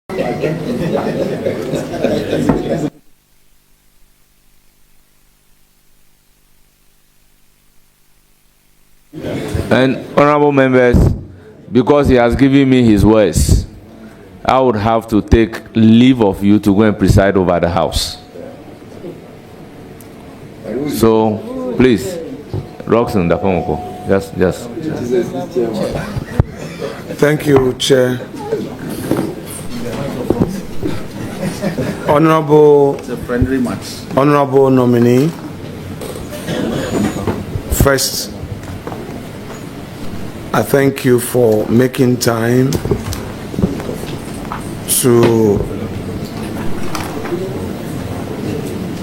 And honorable members, because he has given me his words, I would have to take leave of you to go and preside over the house. So, please, Roxanne Dapomoko, just. Thank you, Chair. Honorable nominee, first, I thank you for making time to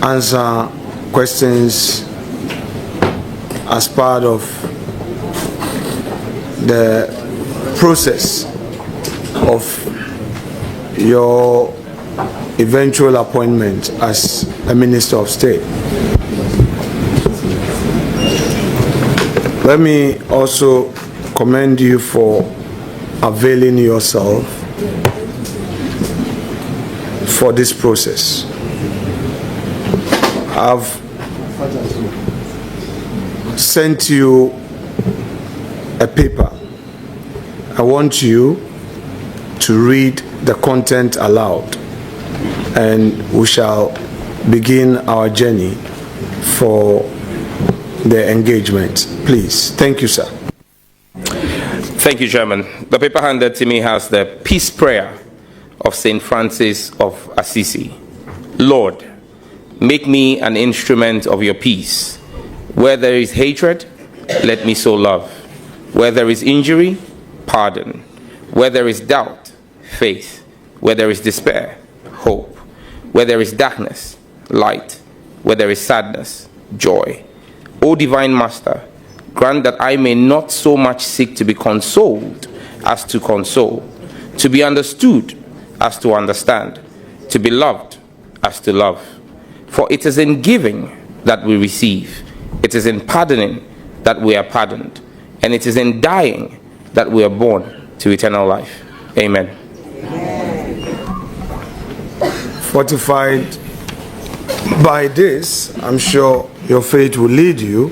answer questions as part of the process of your eventual appointment as a Minister of State. Let me also commend you for availing yourself for this process. I've sent you a paper. I want you to read the content aloud, and we shall begin our journey for the engagement. Please. Thank you, sir. Thank you, Chairman. The paper handed to me has the peace prayer of St. Francis of Assisi. Lord, make me an instrument of your peace. Where there is hatred, let me sow love. Where there is injury, pardon. Where there is doubt, faith. Where there is despair, hope. Where there is darkness, light. Where there is sadness, joy. O Divine Master, grant that I may not so much seek to be consoled as to console, to be understood as to understand, to be loved as to love. For it is in giving that we receive, it is in pardoning that we are pardoned, and it is in dying that we are born to eternal life. Amen. Fortified by this, I'm sure your faith will lead you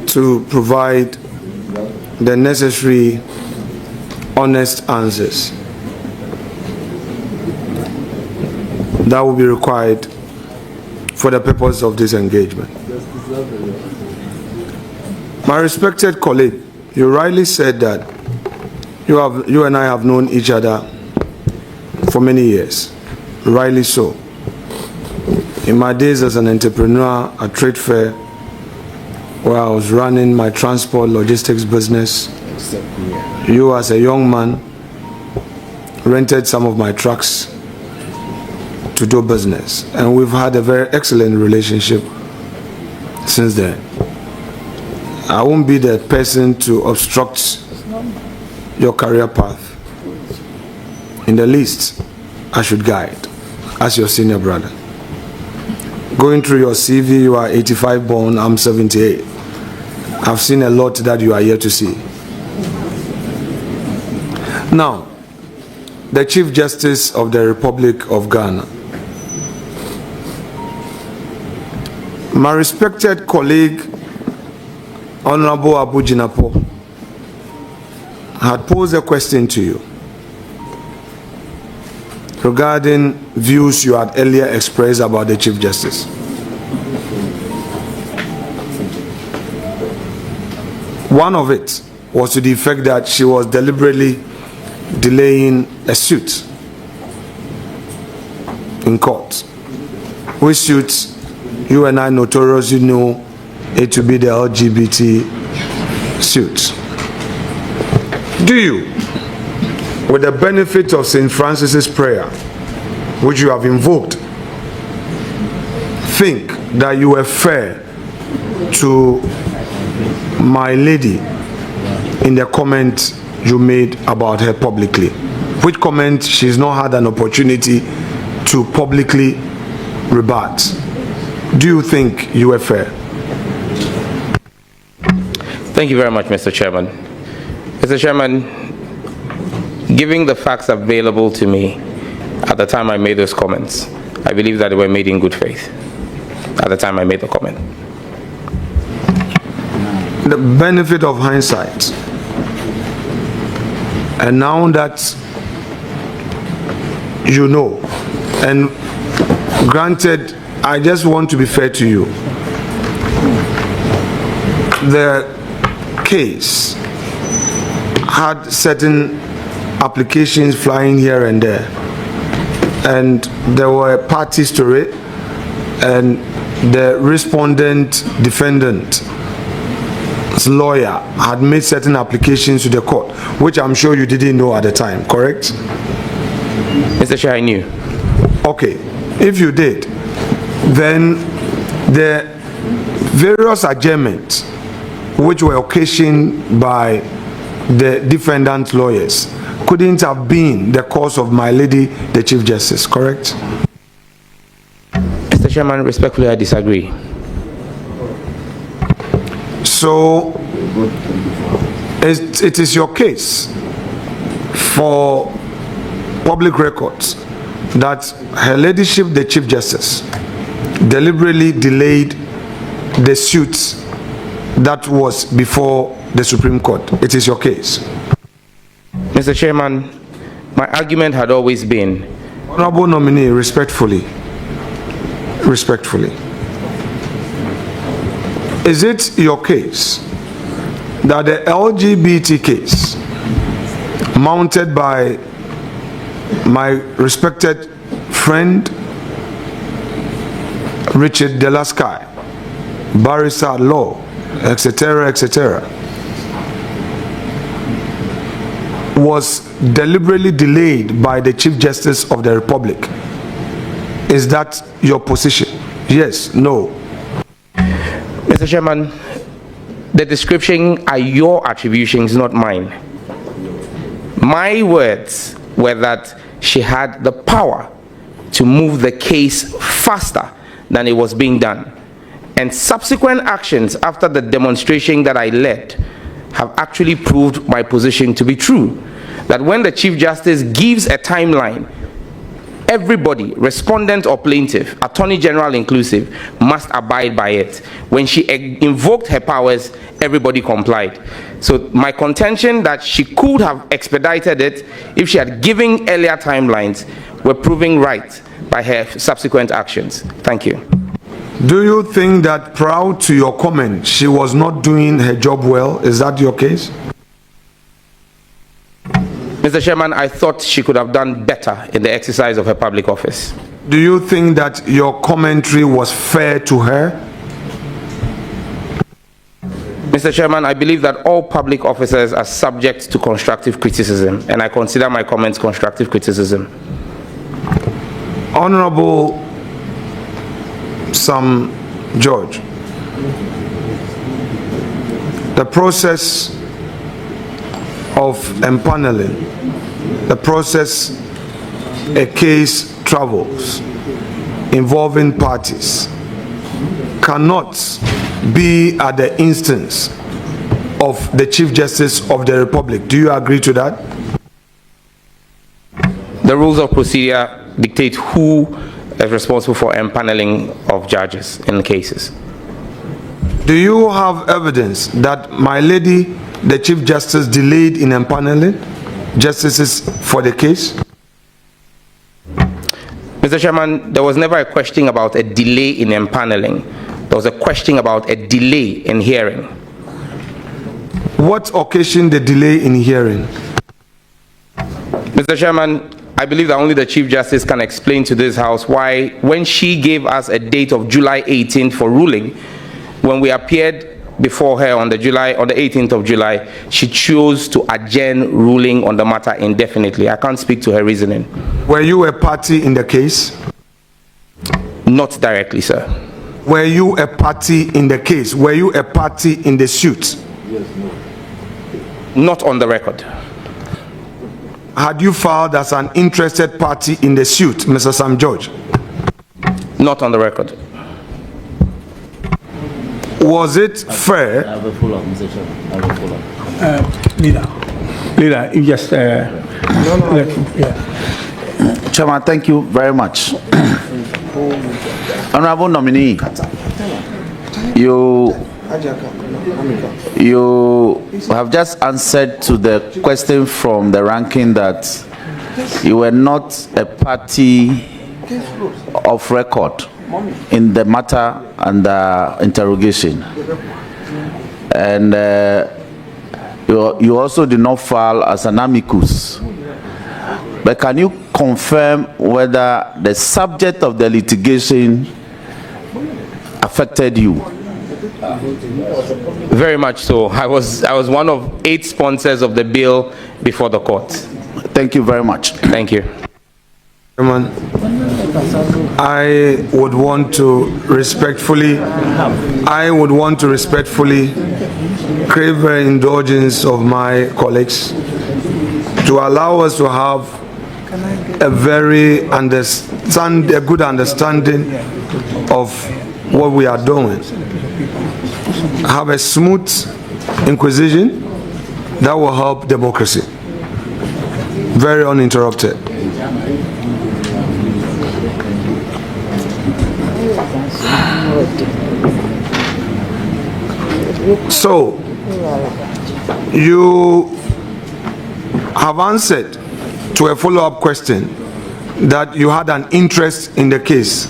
to provide the necessary honest answers that will be required for the purpose of this engagement. My respected colleague, you rightly said that you and I have known each other for many years. Rightly so. In my days as an entrepreneur at Trade Fair, where I was running my transport logistics business, you as a young man rented some of my trucks to do business, and we've had a very excellent relationship since then. I won't be the person to obstruct your career path. In the least, I should guide as your senior brother. Going through your CV, you are 85 born, I'm 78. I've seen a lot that you are yet to see. Now, the Chief Justice of the Republic of Ghana. My respected colleague, Honorable Abu Jinapo, had posed a question to you regarding views you had earlier expressed about the Chief Justice. One of it was to the effect that she was deliberately delaying a suit in court. Which suit you and I notoriously know it to be the LGBT suit. Do you, with the benefit of St. Francis's prayer, which you have invoked, think that you were fair to my lady in the comment you made about her publicly? Which comment she's not had an opportunity to publicly rebut. Do you think you were fair? Thank you very much, Mr. Chairman. Mr. Chairman, Given the facts available to me at the time I made those comments, I believe that they were made in good faith at the time I made the comment. The benefit of hindsight, and now that you know, and granted, I just want to be fair to you, the case had certain applications flying here and there, and there were parties to it, and the respondent defendant's lawyer had made certain applications to the court, which I'm sure you didn't know at the time, correct? Mr. Chair, I knew. Okay, if you did, then the various adjournments which were occasioned by the defendant lawyers couldn't have been the cause of my lady, the Chief Justice, correct? Mr. Chairman, respectfully, I disagree. So, it is your case for public records that Her Ladyship, the Chief Justice, deliberately delayed the suit that was before the Supreme Court. It is your case. Mr. Chairman, my argument had always been... Honorable nominee, respectfully, is it your case that the LGBT case mounted by my respected friend Richard Delasky, barrister at law, etc., was deliberately delayed by the Chief Justice of the Republic? Is that your position? Yes, no? Mr. Chairman, the description are your attributions, not mine. My words were that she had the power to move the case faster than it was being done. And subsequent actions after the demonstration that I led have actually proved my position to be true. That when the Chief Justice gives a timeline, everybody, respondent or plaintiff, Attorney General inclusive, must abide by it. When she invoked her powers, everybody complied. So my contention that she could have expedited it if she had given earlier timelines were proving right by her subsequent actions. Thank you. Do you think that prior to your comment, she was not doing her job well? Is that your case? Mr. Chairman, I thought she could have done better in the exercise of her public office. Do you think that your commentary was fair to her? Mr. Chairman, I believe that all public officers are subject to constructive criticism, and I consider my comments constructive criticism. Honorable Sam George, the process of empaneling, the process a case travels involving parties cannot be at the instance of the Chief Justice of the Republic. Do you agree to that? The rules of procedure dictate who is responsible for empaneling of judges in cases. Do you have evidence that my lady, the Chief Justice, delayed in empaneling justices for the case? Mr. Chairman, there was never a question about a delay in empaneling. There was a question about a delay in hearing. What occasioned the delay in hearing? Mr. Chairman, I believe that only the Chief Justice can explain to this House why, when she gave us a date of July 18th for ruling, when we appeared before her on the 18th of July, she chose to adjourn ruling on the matter indefinitely. I can't speak to her reasoning. Were you a party in the case? Not directly, sir. Were you a party in the case? Were you a party in the suit? Yes, no. Not on the record. Had you filed as an interested party in the suit, Mr. Sam George? Not on the record. Was it fair? I have a follow-up, Mr. Chairman. I have a follow-up. Leader, you just Chairman, thank you very much. Honorable nominee, you have just answered to the question from the ranking that you were not a party of record in the matter under interrogation, and you also did not file as an amicus. But can you confirm whether the subject of the litigation affected you? Very much so. I was one of 8 sponsors of the bill before the court. Thank you very much. Thank you. Chairman, I would want to respectfully crave the indulgence of my colleagues to allow us to have a good understanding of what we are doing. Have a smooth inquisition that will help democracy. Very uninterrupted. So, you have answered to a follow-up question that you had an interest in the case.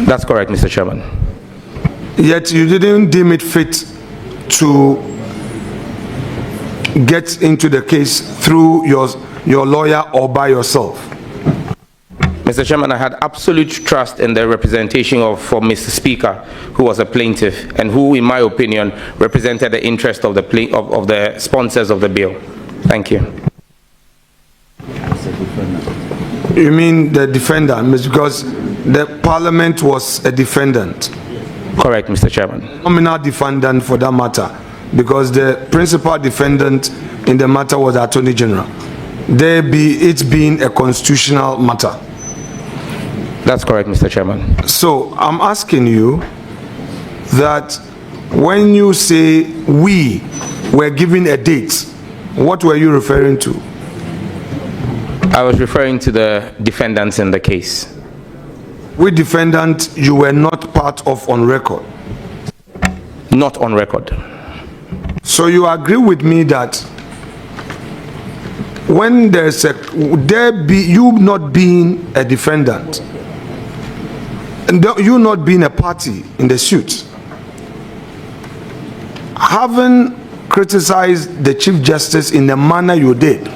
That's correct, Mr. Chairman. Yet you didn't deem it fit to get into the case through your lawyer or by yourself. Mr. Chairman, I had absolute trust in the representation for Mr. Speaker, who was a plaintiff and who, in my opinion, represented the interest of the sponsors of the bill. Thank you. You mean the defendant, because the Parliament was a defendant? Correct, Mr. Chairman. Nominal defendant for that matter, because the principal defendant in the matter was the Attorney General. It being a constitutional matter. That's correct, Mr. Chairman. So I'm asking you that when you say we were given a date, what were you referring to? I was referring to the defendants in the case. Which defendant you were not part of on record? Not on record. So you agree with me that when there's you not being a defendant, and you not being a party in the suit, having criticized the Chief Justice in the manner you did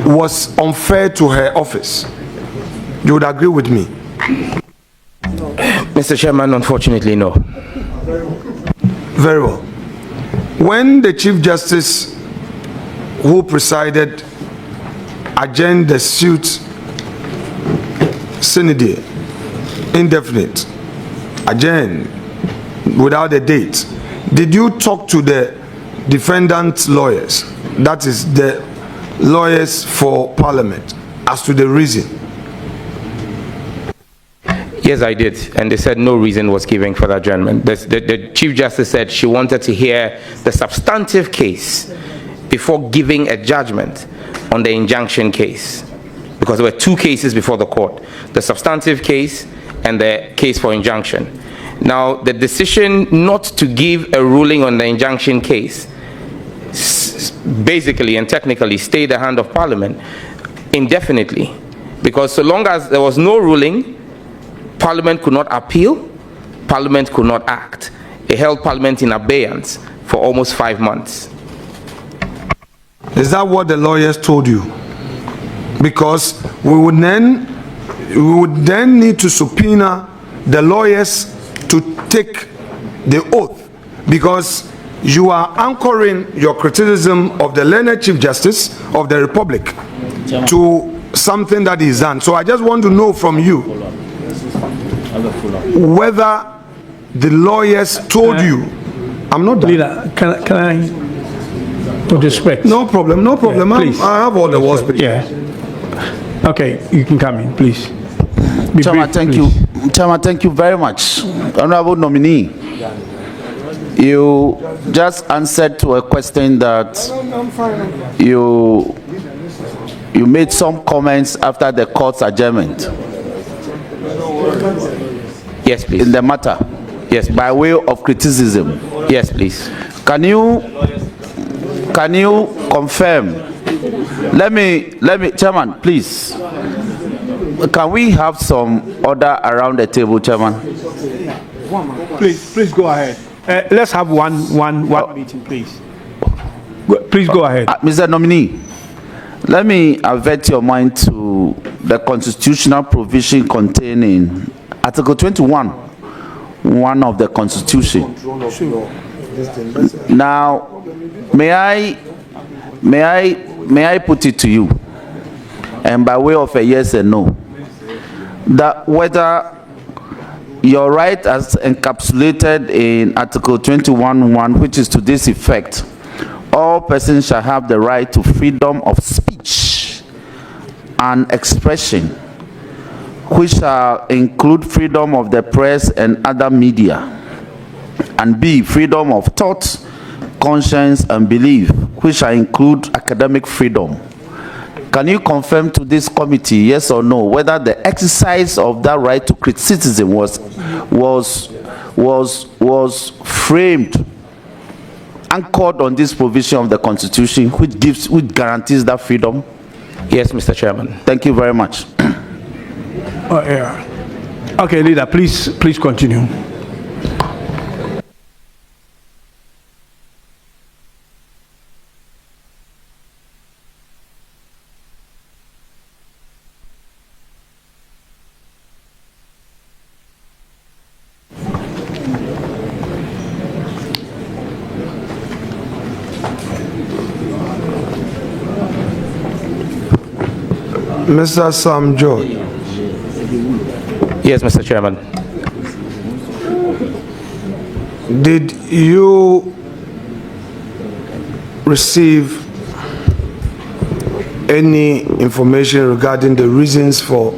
was unfair to her office. You would agree with me? Mr. Chairman, unfortunately, no. Very well. When the Chief Justice who presided adjourned the suit sine die, indefinite, adjourned without a date, did you talk to the defendant's lawyers, that is the lawyers for Parliament, as to the reason? Yes, I did, and they said no reason was given for the adjournment. The Chief Justice said she wanted to hear the substantive case before giving a judgment on the injunction case, because there were 2 cases before the court, the substantive case and the case for injunction. Now, the decision not to give a ruling on the injunction case basically and technically stayed the hand of Parliament indefinitely, because so long as there was no ruling, Parliament could not appeal, Parliament could not act. It held Parliament in abeyance for almost 5 months. Is that what the lawyers told you? Because we would then need to subpoena the lawyers to take the oath, because you are anchoring your criticism of the learned Chief Justice of the Republic to something that is done. So I just want to know from you whether the lawyers told you. I'm not done. Leader, can I, with respect? No problem, no problem. Yeah, please. I have all the words. Yeah. Okay, you can come in, please. Chairman, thank you. Chairman, thank you very much. Honorable nominee, You just answered to a question that you made some comments after the court's adjournment. Yes, please. In the matter. Yes, by way of criticism. Yes, please. Can you confirm? Let me, Chairman, please. Can we have some order around the table, Chairman? Please go ahead. Let's have one meeting, please. Please go ahead. Mr. Nominee, let me avert your mind to the constitutional provision contained in Article 21, one of the Constitution. Now, may I put it to you, and by way of a yes and no, that whether your right as encapsulated in Article 21(1), which is to this effect, all persons shall have the right to freedom of speech and expression, which shall include freedom of the press and other media, and B, freedom of thought, conscience, and belief, which shall include academic freedom. Can you confirm to this committee, yes or no, whether the exercise of that right to criticism was framed, anchored on this provision of the Constitution, which guarantees that freedom? Yes, Mr. Chairman. Thank you very much. Yeah. Okay, leader, please continue. Mr. Sam George. Yes, Mr. Chairman. Did you receive any information regarding the reasons for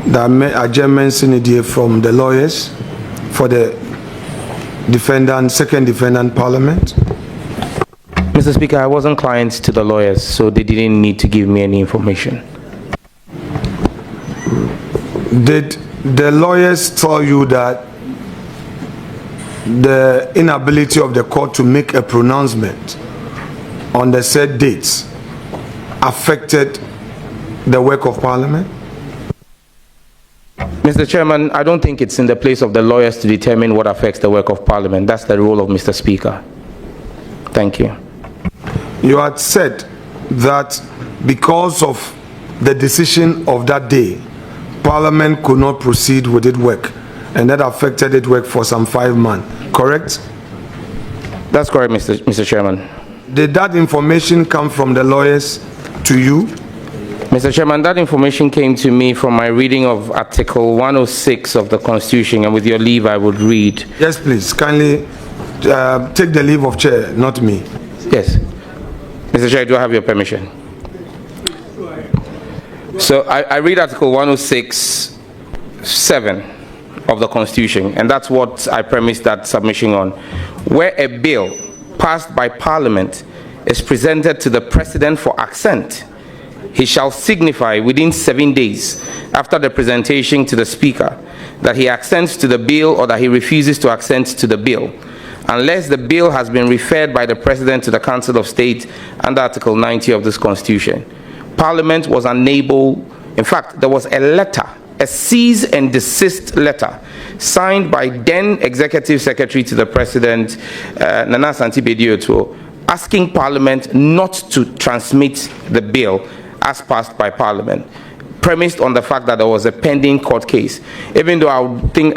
the adjournment sine die from the lawyers for the second defendant parliament? Mr. Speaker, I wasn't client to the lawyers, so they didn't need to give me any information. Did the lawyers tell you that the inability of the court to make a pronouncement on the said dates affected the work of Parliament? Mr. Chairman, I don't think it's in the place of the lawyers to determine what affects the work of Parliament. That's the role of Mr. Speaker. Thank you. You had said that because of the decision of that day, Parliament could not proceed with its work, and that affected its work for some 5 months, correct? That's correct, Mr. Chairman. Did that information come from the lawyers to you? Mr. Chairman, that information came to me from my reading of Article 106 of the Constitution, and with your leave, I would read. Yes, please. Kindly take the leave of chair, not me. Yes. Mr. Chair, do I have your permission? So I read Article 106(7) of the Constitution, and that's what I premised that submission on. Where a bill passed by Parliament is presented to the President for assent, he shall signify within 7 days after the presentation to the Speaker that he assents to the bill or that he refuses to assent to the bill, unless the bill has been referred by the President to the Council of State under Article 90 of this Constitution. Parliament was unable, in fact, there was a letter, a cease and desist letter, signed by then Executive Secretary to the President, Nana Asante Bediotwo, asking Parliament not to transmit the bill as passed by Parliament, premised on the fact that there was a pending court case. Even though I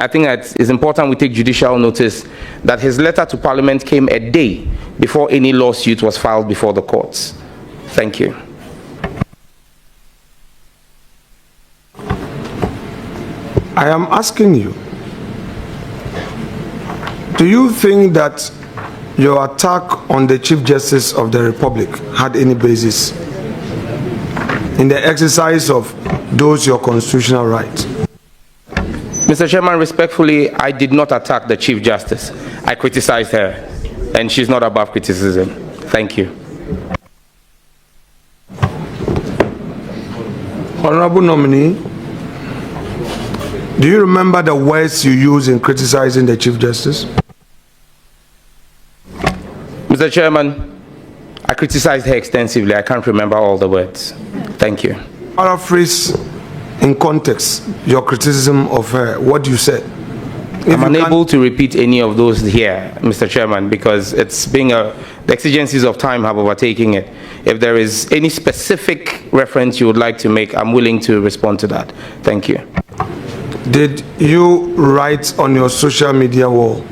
think it's important we take judicial notice that his letter to Parliament came a day before any lawsuit was filed before the courts. Thank you. I am asking you, do you think that your attack on the Chief Justice of the Republic had any basis in the exercise of those your constitutional rights? Mr. Chairman, respectfully, I did not attack the Chief Justice. I criticized her, and she's not above criticism. Thank you. Honorable nominee, do you remember the words you used in criticizing the Chief Justice? Mr. Chairman, I criticized her extensively. I can't remember all the words. Thank you. Paraphrase in context your criticism of her, what you said. I'm unable to repeat any of those here, Mr. Chairman, because it's being the exigencies of time have overtaken it. If there is any specific reference you would like to make, I'm willing to respond to that. Thank you. Did you write on your social media wall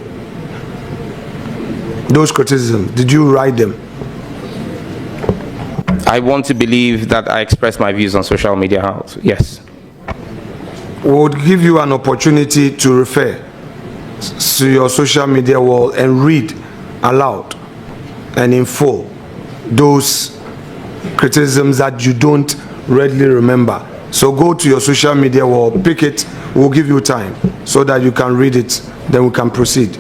those criticisms? Did you write them? I want to believe that I express my views on social media house. Yes. We would give you an opportunity to refer to your social media wall and read aloud and in full those criticisms that you don't readily remember. So go to your social media wall, pick it, we'll give you time so that you can read it, then we can proceed.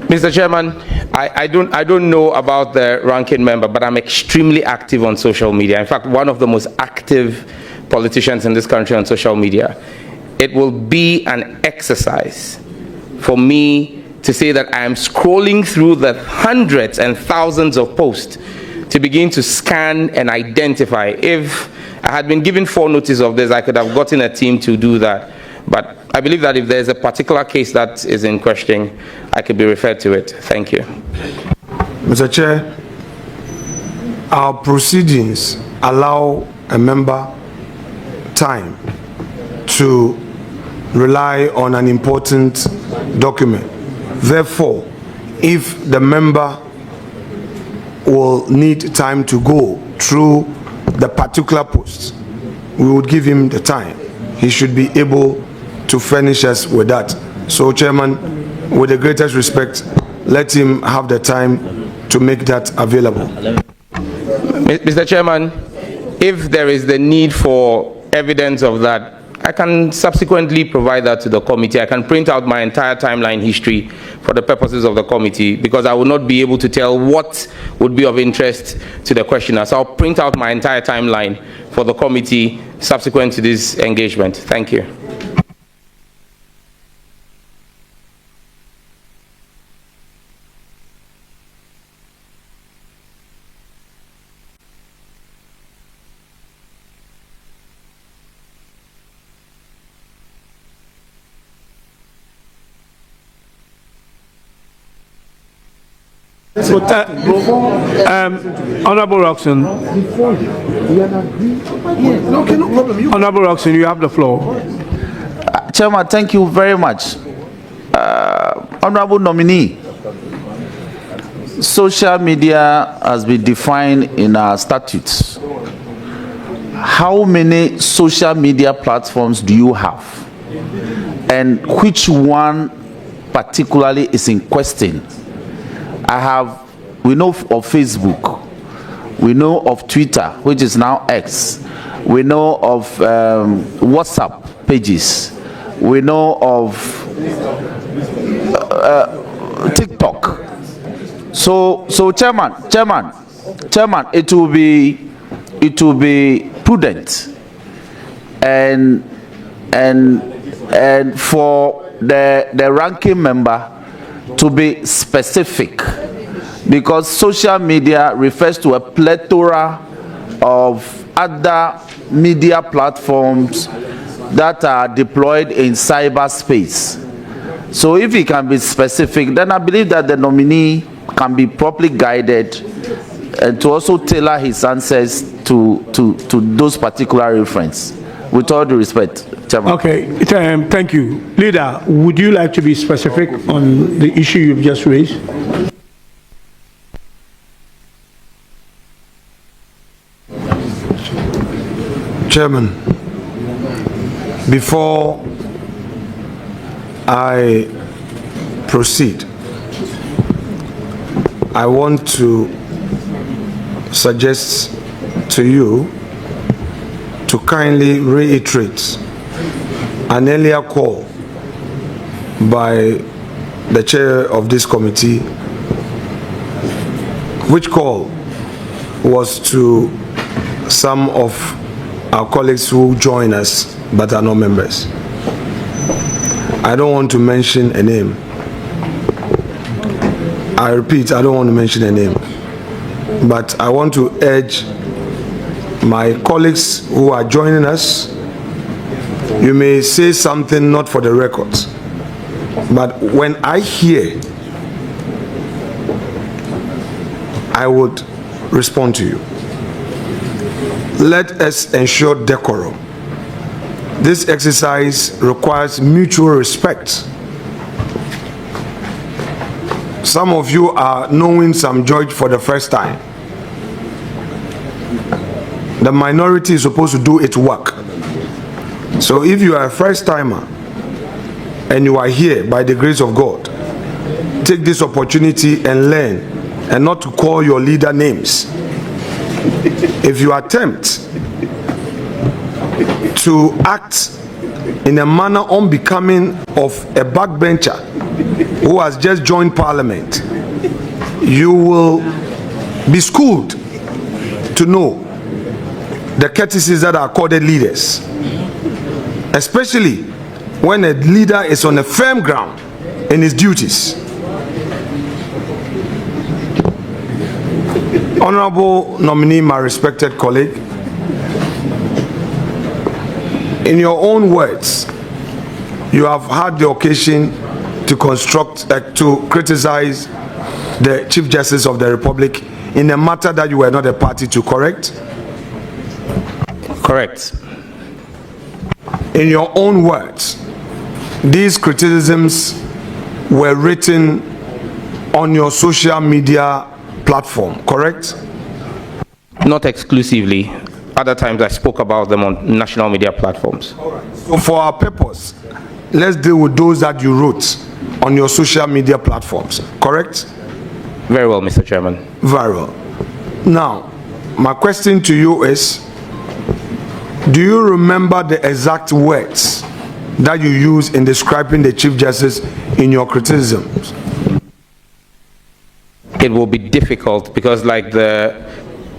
Mr. Chairman, I don't know about the ranking member, but I'm extremely active on social media. In fact, one of the most active politicians in this country on social media. It will be an exercise for me to say that I am scrolling through the hundreds and thousands of posts to begin to scan and identify. If I had been given 4 notices of this, I could have gotten a team to do that. But I believe that if there's a particular case that is in question, I could be referred to it. Thank you. Mr. Chair, our proceedings allow a member time to rely on an important document. Therefore, if the member will need time to go through the particular post, we would give him the time. He should be able to furnish us with that. So, Chairman, with the greatest respect, let him have the time to make that available. Mr. Chairman, if there is the need for evidence of that, I can subsequently provide that to the committee. I can print out my entire timeline history for the purposes of the committee, because I will not be able to tell what would be of interest to the questioner. So I'll print out my entire timeline for the committee subsequent to this engagement. Thank you. Honorable Roxon. Honorable Roxon, you have the floor. Chairman, thank you very much. Honorable nominee, social media has been defined in our statutes. How many social media platforms do you have? And which one particularly is in question? We know of Facebook, we know of Twitter, which is now X, we know of WhatsApp pages, we know of TikTok. So Chairman, it will be prudent and for the ranking member to be specific, because social media refers to a plethora of other media platforms that are deployed in cyberspace. So if he can be specific, then I believe that the nominee can be properly guided and to also tailor his answers to those particular references. With all due respect, Chairman. Okay, thank you. Leader, would you like to be specific on the issue you've just raised? Chairman, before I proceed, I want to suggest to you to kindly reiterate an earlier call by the chair of this committee, which call was to some of our colleagues who join us but are not members. I don't want to mention a name. I repeat, I don't want to mention a name. But I want to urge my colleagues who are joining us, you may say something not for the records, but when I hear, I would respond to you. Let us ensure decorum. This exercise requires mutual respect. Some of you are knowing Sam George for the first time. The minority is supposed to do its work. So if you are a first timer and you are here by the grace of God, take this opportunity and learn, and not to call your leader names. If you attempt to act in a manner unbecoming of a backbencher who has just joined parliament, you will be schooled to know the courtesies that are accorded leaders, especially when a leader is on a firm ground in his duties. Honorable nominee, my respected colleague, in your own words, you have had the occasion to criticize the Chief Justice of the Republic in a matter that you were not a party to, correct? Correct. In your own words, these criticisms were written on your social media platform, correct? Not exclusively. Other times I spoke about them on national media platforms. So for our purpose, let's deal with those that you wrote on your social media platforms, correct? Very well, Mr. Chairman. Very well. Now, my question to you is, do you remember the exact words that you used in describing the Chief Justice in your criticisms? It will be difficult because, like the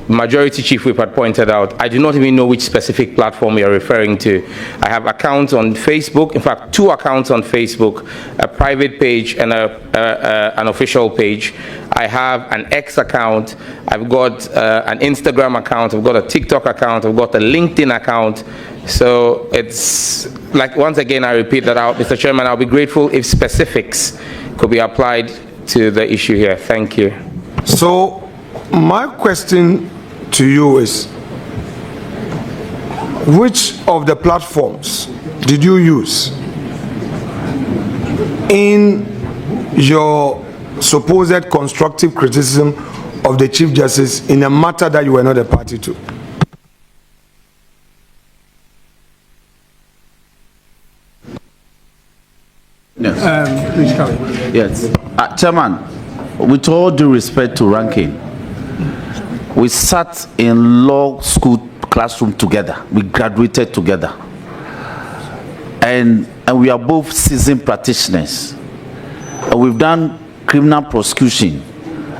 Majority Chief Whip had pointed out, I do not even know which specific platform you're referring to. I have accounts on Facebook, in fact, 2 accounts on Facebook, a private page and an official page. I have an X account, I've got an Instagram account, I've got a TikTok account, I've got a LinkedIn account. So it's like, once again, I repeat that out, Mr. Chairman, I'll be grateful if specifics could be applied to the issue here. Thank you. So my question to you is, which of the platforms did you use in your supposed constructive criticism of the Chief Justice in a matter that you were not a party to? Yes. Please come. Yes. Chairman, with all due respect to Ranking, we sat in law school classroom together. We graduated together. And we are both seasoned practitioners. And we've done criminal prosecution.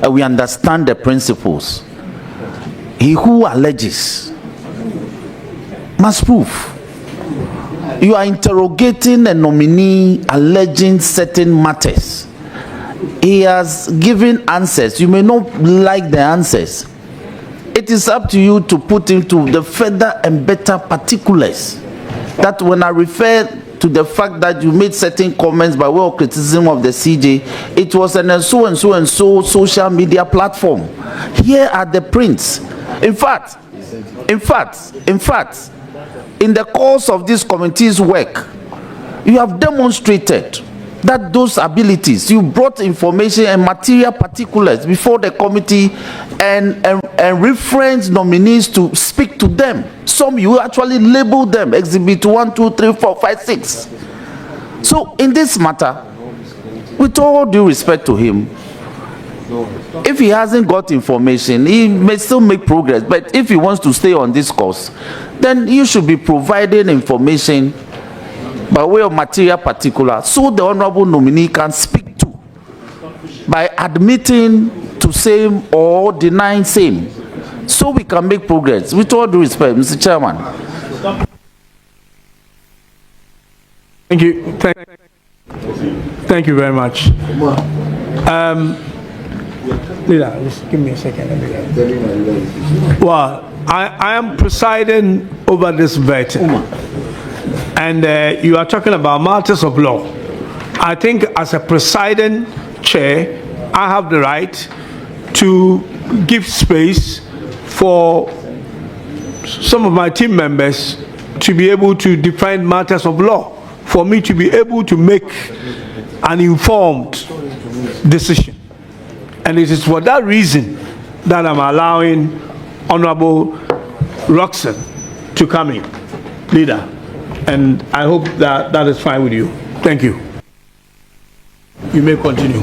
And we understand the principles. He who alleges must prove. You are interrogating a nominee alleging certain matters. He has given answers. You may not like the answers. It is up to you to put into the further and better particulars. That when I refer to the fact that you made certain comments by way of criticism of the CJ, it was on a so and so and so social media platform. Here are the prints. In fact, in the course of this committee's work, you have demonstrated that those abilities, you brought information and material particulars before the committee and reference nominees to speak to them. Some you actually labeled them, exhibit 1, 2, 3, 4, 5, 6. So in this matter, with all due respect to him, if he hasn't got information, he may still make progress. But if he wants to stay on this course, then you should be providing information by way of material particular, so the honorable nominee can speak to, by admitting to same or denying same, so we can make progress. With all due respect, Mr. Chairman. Thank you. Thank you very much. Leader, just give me a second. Well, I am presiding over this vetting, and you are talking about matters of law. I think as a presiding chair, I have the right to give space for some of my team members to be able to define matters of law, for me to be able to make an informed decision. And it is for that reason that I'm allowing Honorable Roxanne to come in, Leader. And I hope that that is fine with you. Thank you. You may continue.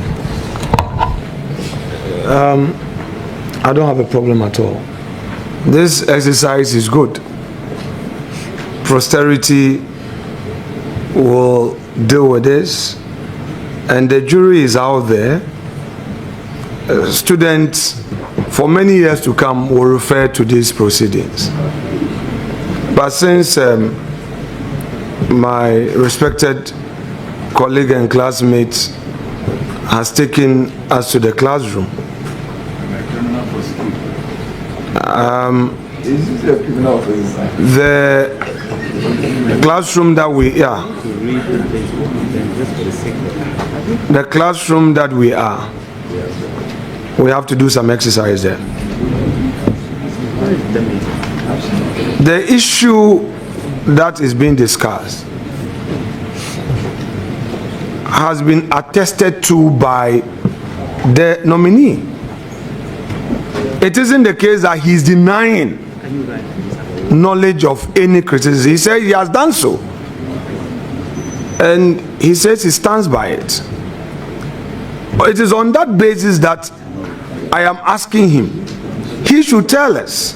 I don't have a problem at all. This exercise is good. Posterity will deal with this, and the jury is out there. Students for many years to come will refer to these proceedings. But since my respected colleague and classmate has taken us to the classroom, the classroom that we are, we have to do some exercise there. The issue that is being discussed has been attested to by the nominee. It isn't the case that he's denying knowledge of any criticism. He said he has done so, and he says he stands by it. It is on that basis that I am asking him. He should tell us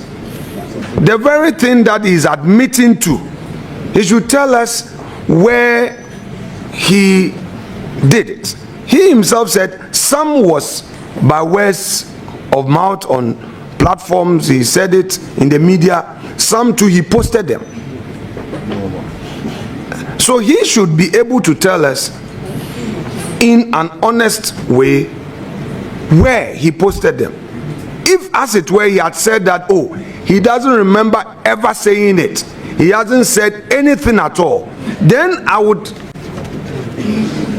the very thing that he is admitting to. He should tell us where he did it. He himself said some was by words of mouth on platforms. He said it in the media. Some too he posted them. So he should be able to tell us in an honest way where he posted them. If, as it were, he had said that, oh, he doesn't remember ever saying it, he hasn't said anything at all, then I would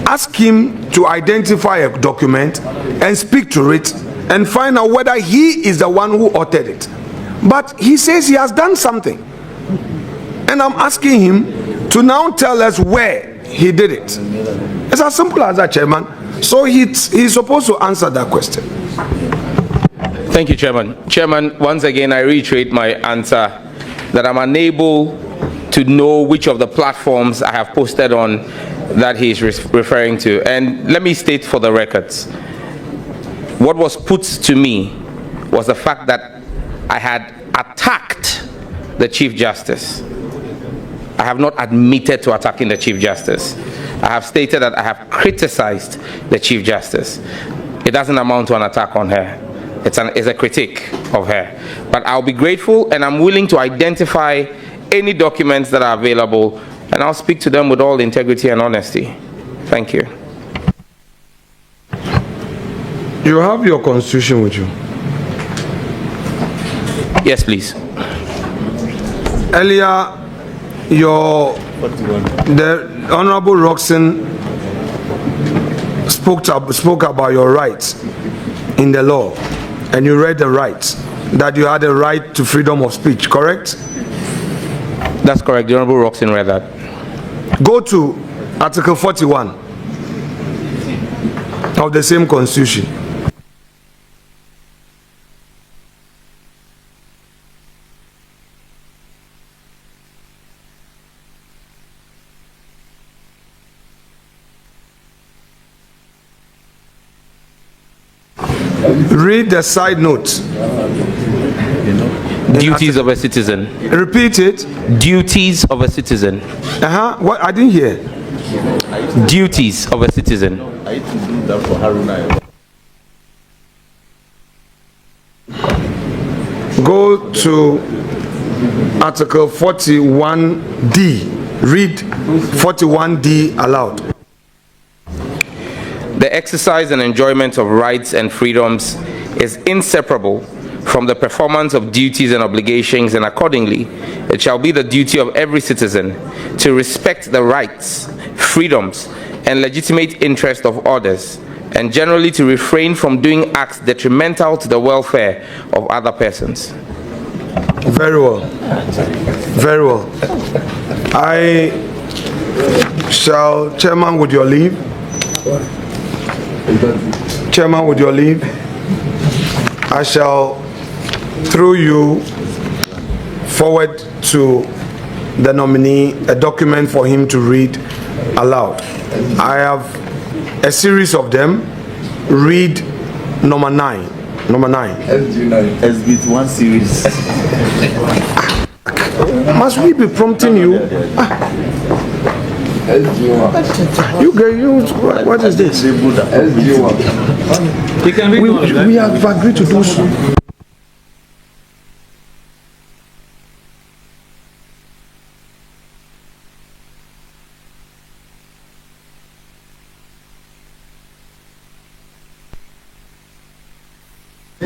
ask him to identify a document and speak to it and find out whether he is the one who authored it. But he says he has done something, and I'm asking him to now tell us where he did it. It's as simple as that, Chairman. So he's supposed to answer that question. Thank you, Chairman. Chairman, once again, I reiterate my answer that I'm unable to know which of the platforms I have posted on that he is referring to. And let me state for the records, what was put to me was the fact that I had attacked the Chief Justice. I have not admitted to attacking the Chief Justice. I have stated that I have criticized the Chief Justice. It doesn't amount to an attack on her. It's a critique of her. But I'll be grateful, and I'm willing to identify any documents that are available, and I'll speak to them with all integrity and honesty. Thank you. You have your constitution with you? Yes, please. Earlier, the Honorable Roxanne spoke about your rights in the law, and you read the rights, that you had a right to freedom of speech, correct? That's correct. The Honorable Roxanne read that. Go to Article 41 of the same Constitution. Read the side notes. Duties of a citizen. Repeat it. Duties of a citizen. What? I didn't hear. Duties of a citizen. Go to Article 41D. Read 41D aloud. The exercise and enjoyment of rights and freedoms is inseparable from the performance of duties and obligations, and accordingly, it shall be the duty of every citizen to respect the rights, freedoms, and legitimate interest of others, and generally to refrain from doing acts detrimental to the welfare of other persons. Very well. Very well. I shall, Chairman, with your leave. Chairman, with your leave, I shall, through you, forward to the nominee a document for him to read aloud. I have a series of them. Read number 9. Number 9. SB 1 series. Must we be prompting you? What is this? We have agreed to do so.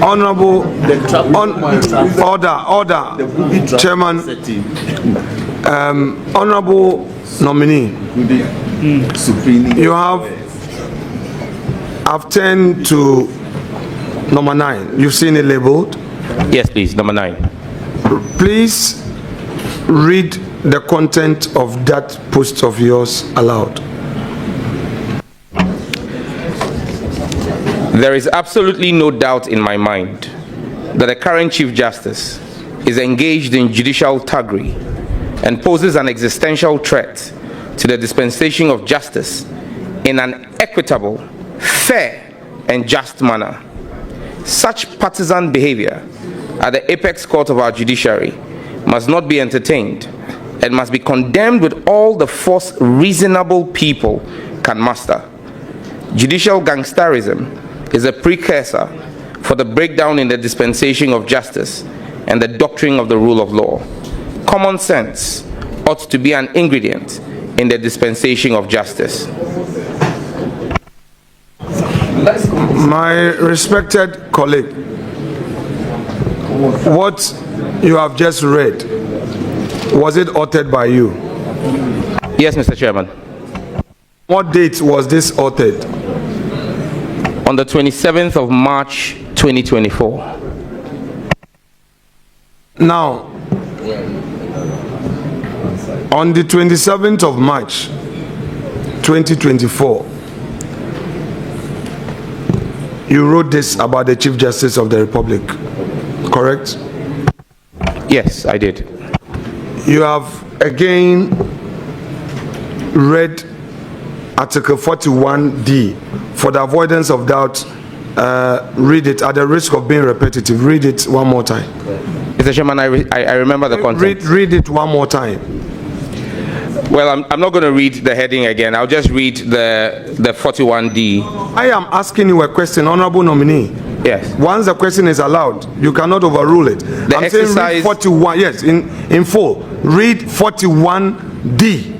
Honorable, order, Chairman, honorable nominee, you have, I've turned to number 9. You've seen it labeled? Yes, please, number 9. Please read the content of that post of yours aloud. There is absolutely no doubt in my mind that the current Chief Justice is engaged in judicial thuggery and poses an existential threat to the dispensation of justice in an equitable, fair, and just manner. Such partisan behavior at the apex court of our judiciary must not be entertained and must be condemned with all the force reasonable people can muster. Judicial gangsterism is a precursor for the breakdown in the dispensation of justice and the doctrine of the rule of law. Common sense ought to be an ingredient in the dispensation of justice. My respected colleague, what you have just read, was it authored by you? Yes, Mr. Chairman. What date was this authored? On the 27th of March, 2024. Now, on the 27th of March, 2024, you wrote this about the Chief Justice of the Republic, correct? Yes, I did. You have again read Article 41D. For the avoidance of doubt, read it at the risk of being repetitive. Read it one more time. Mr. Chairman, I remember the content. Read it one more time. Well, I'm not going to read the heading again. I'll just read the 41D. I am asking you a question, honorable nominee. Yes. Once the question is allowed, you cannot overrule it. I'm saying read 41. Yes, in full. Read 41D.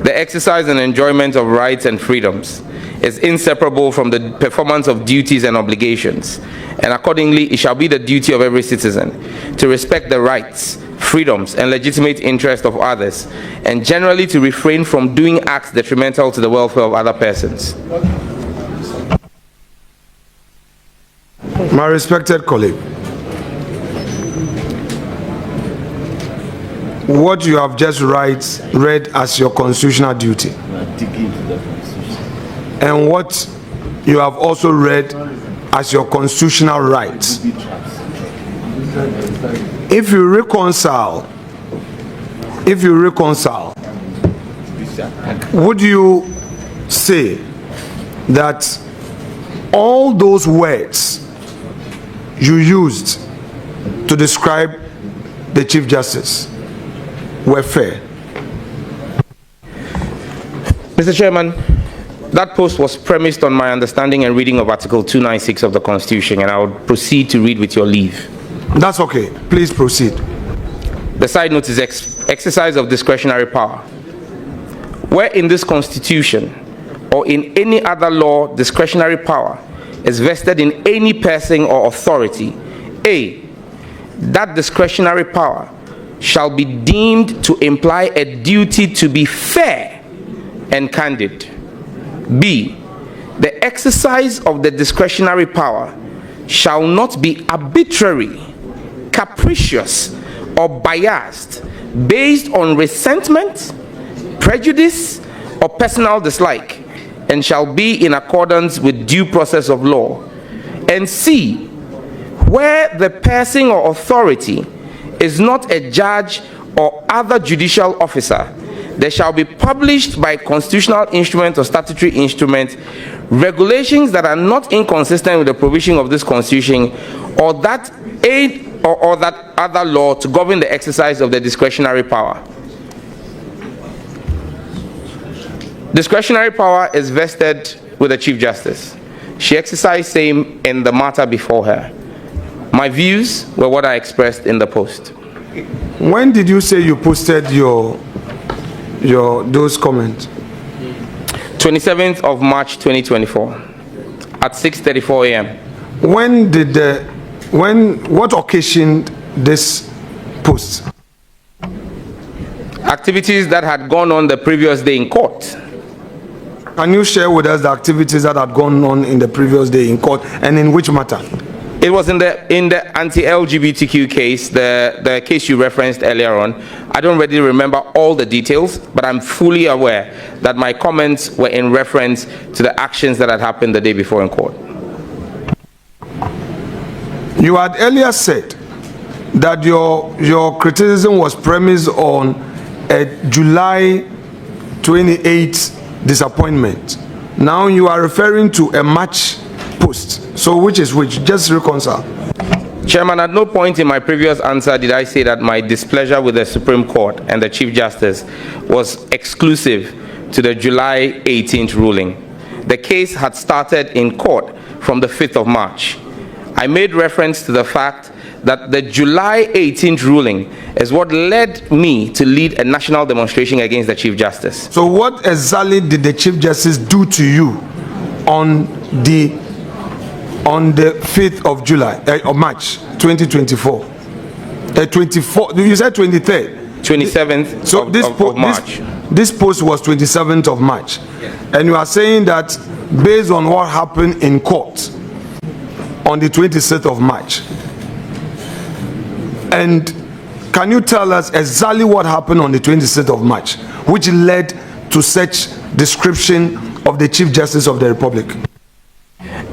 The exercise and enjoyment of rights and freedoms is inseparable from the performance of duties and obligations, and accordingly it shall be the duty of every citizen to respect the rights, freedoms, and legitimate interests of others, and generally to refrain from doing acts detrimental to the welfare of other persons. My respected colleague, what you have just read as your constitutional duty, and what you have also read as your constitutional rights, if you reconcile, would you say that all those words you used to describe the Chief Justice were fair? Mr. Chairman, that post was premised on my understanding and reading of Article 296 of the Constitution, and I would proceed to read with your leave. That's okay. Please proceed. The side note is exercise of discretionary power. Where in this Constitution or in any other law discretionary power is vested in any person or authority, A, that discretionary power shall be deemed to imply a duty to be fair and candid. B, the exercise of the discretionary power shall not be arbitrary, capricious, or biased based on resentment, prejudice, or personal dislike, and shall be in accordance with due process of law. And C, where the person or authority is not a judge or other judicial officer, there shall be published by constitutional instrument or statutory instrument regulations that are not inconsistent with the provision of this Constitution or that aid or that other law to govern the exercise of the discretionary power. Discretionary power is vested with the Chief Justice. She exercised same in the matter before her. My views were what I expressed in the post. When did you say you posted those comments? 27th of March 2024 at 6:34 a.m. What occasioned this post? Activities that had gone on the previous day in court. Can you share with us the activities that had gone on in the previous day in court, and in which matter? It was in the anti-LGBTQ case, the case you referenced earlier on. I don't really remember all the details, but I'm fully aware that my comments were in reference to the actions that had happened the day before in court. You had earlier said that your criticism was premised on a July 28th disappointment. Now you are referring to a March post. So which is which? Just reconcile. Chairman, at no point in my previous answer did I say that my displeasure with the Supreme Court and the Chief Justice was exclusive to the July 18th ruling. The case had started in court from the 5th of March. I made reference to the fact that the July 18th ruling is what led me to lead a national demonstration against the Chief Justice. So what exactly did the Chief Justice do to you on the 5th of July, of March 2024? 24, you said 23rd? 27th so of March. This post was 27th of March. Yes. And you are saying that based on what happened in court on the 26th of March. And can you tell us exactly what happened on the 26th of March, which led to such description of the Chief Justice of the Republic?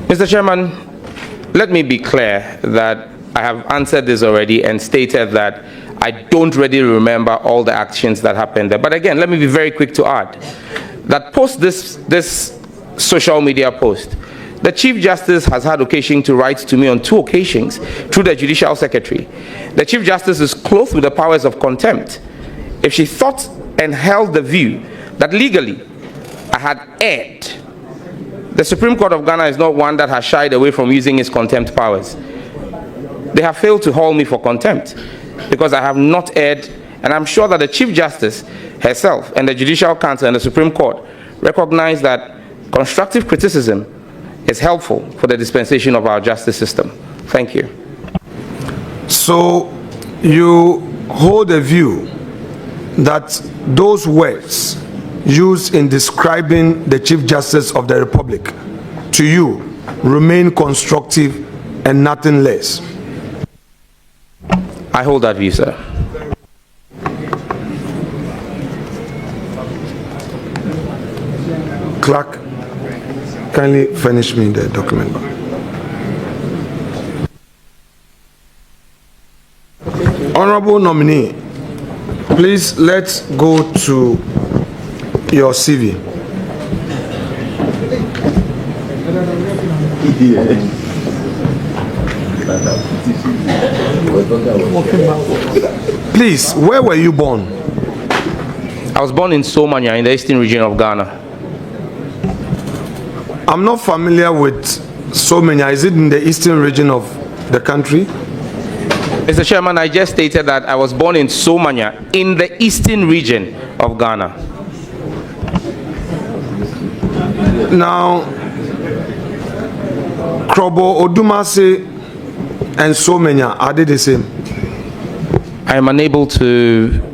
Mr. Chairman, let me be clear that I have answered this already and stated that I don't really remember all the actions that happened there. But again, let me be very quick to add that post this social media post, the Chief Justice has had occasion to write to me on 2 occasions through the Judicial Secretary. The Chief Justice is clothed with the powers of contempt. If she thought and held the view that legally I had erred, the Supreme Court of Ghana is not one that has shied away from using its contempt powers. They have failed to hold me for contempt because I have not erred, and I'm sure that the Chief Justice herself and the Judicial Council and the Supreme Court recognize that constructive criticism is helpful for the dispensation of our justice system. Thank you. So you hold a view that those words used in describing the Chief Justice of the Republic to you remain constructive and nothing less? I hold that view, sir. Clerk, kindly furnish me the document. Honorable nominee, please let's go to your CV. Please, where were you born? I was born in Somanya in the eastern region of Ghana. I'm not familiar with Somanya. Is it in the eastern region of the country? Mr. Chairman, I just stated that I was born in Somanya in the eastern region of Ghana. Now, Krobo, Odumase, and Somanya, are they the same? I am unable to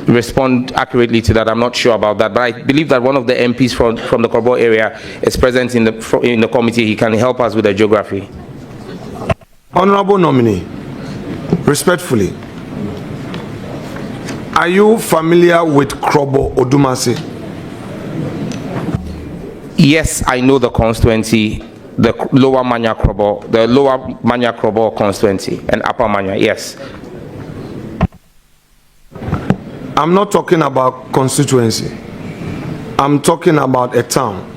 respond accurately to that. I'm not sure about that, but I believe that one of the MPs from the Krobo area is present in the committee. He can help us with the geography. Honorable nominee, respectfully, are you familiar with Krobo Odumase? Yes, I know the constituency, the lower Manya Krobo constituency and upper Manya, yes. I'm not talking about constituency. I'm talking about a town